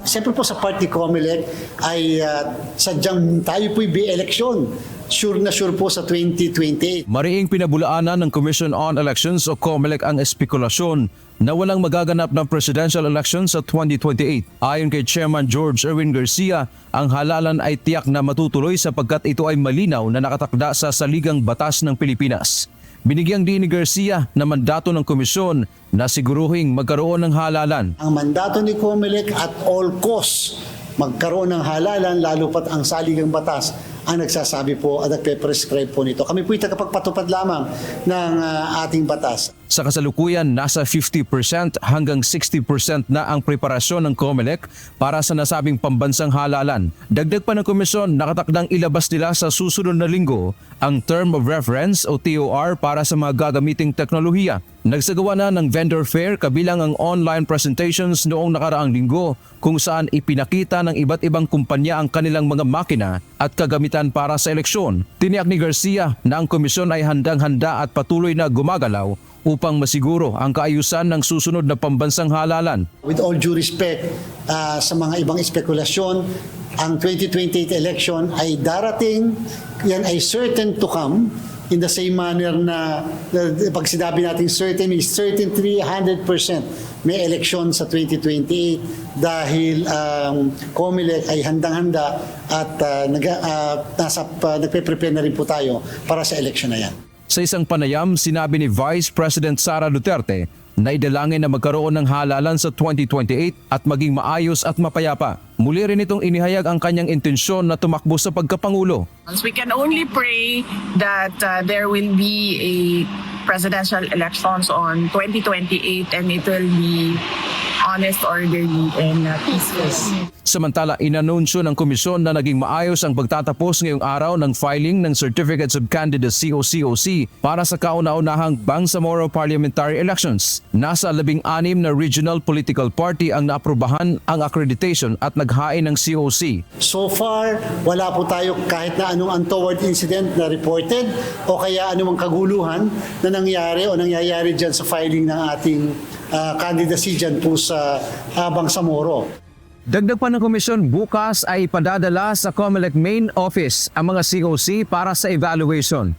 Siyempre po sa party COMELEC ay sadyang tayo po'y be-eleksyon. Sure na sure po sa 2028. Mariing pinabulaanan ng Commission on Elections o COMELEC ang espekulasyon na walang magaganap ng presidential election sa 2028. Ayon kay Chairman George Erwin Garcia, ang halalan ay tiyak na matutuloy sapagkat ito ay malinaw na nakatakda sa saligang batas ng Pilipinas. Binigyang din ni Garcia na mandato ng komisyon na siguruhing magkaroon ng halalan. Ang mandato ni COMELEC at all costs magkaroon ng halalan, lalo pat ang saligang batas ang nagsasabi po at nagpe-prescribe po nito. Kami po'y tagapagpatupad lamang ng ating batas. Sa kasalukuyan, nasa 50% hanggang 60% na ang preparasyon ng COMELEC para sa nasabing pambansang halalan. Dagdag pa ng komisyon, nakatakdang ilabas nila sa susunod na linggo ang Term of Reference o TOR para sa mga gagamiting teknolohiya. Nagsagawa na ng vendor fair kabilang ang online presentations noong nakaraang linggo kung saan ipinakita ng iba't ibang kumpanya ang kanilang mga makina at kagamitan para sa eleksyon. Tiniyak ni Garcia na ang komisyon ay handang-handa at patuloy na gumagalaw upang masiguro ang kaayusan ng susunod na pambansang halalan. With all due respect sa mga ibang espekulasyon, ang 2028 election ay darating, yan ay certain to come in the same manner na pag sinabi natin certain is certainly 100% may election sa 2028 dahil COMELEC ay handang-handa at nagpe-prepare na rin po tayo para sa election na yan. Sa isang panayam, sinabi ni Vice President Sara Duterte na idalangin na magkaroon ng halalan sa 2028 at maging maayos at mapayapa. Muli rin itong inihayag ang kanyang intensyon na tumakbo sa pagkapangulo. We can only pray that there will be a presidential elections on 2028 and it will be honest, orderly, and peaceful. Samantala, inanunsyo ng komisyon na naging maayos ang pagtatapos ngayong araw ng filing ng Certificates of Candidacy o COC para sa kauna-unahang Bangsamoro Parliamentary Elections. Nasa 16 na regional political party ang naaprubahan ang accreditation at naghain ng COC. So far, wala po tayo kahit na anong untoward incident na reported o kaya anumang kaguluhan na nangyari o nangyayari dyan sa filing ng ating candidacy dyan po sa Bangsamoro. Dagdag pa ng komisyon, bukas ay ipadadala sa COMELEC main office ang mga COC para sa evaluation.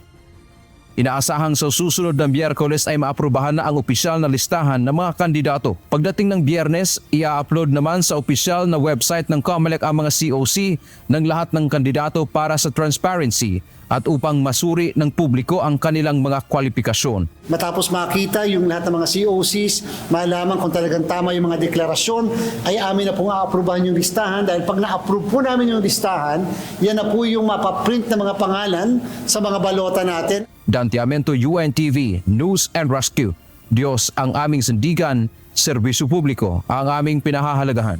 Inaasahang sa susunod na Miyerkules ay maaprubahan na ang opisyal na listahan ng mga kandidato. Pagdating ng Biyernes, i-upload naman sa opisyal na website ng COMELEC ang mga COC ng lahat ng kandidato para sa transparency at upang masuri ng publiko ang kanilang mga kwalifikasyon. Matapos makita yung lahat ng mga COCs, malaman kung talagang tama yung mga deklarasyon, ay amin na pong a-aprubahan yung listahan dahil pag na-approve po namin yung listahan, yan na po yung mapaprint na mga pangalan sa mga balota natin. Dante Amento, UNTV, News and Rescue. Diyos ang aming sandigan, serbisyo publiko ang aming pinahahalagahan.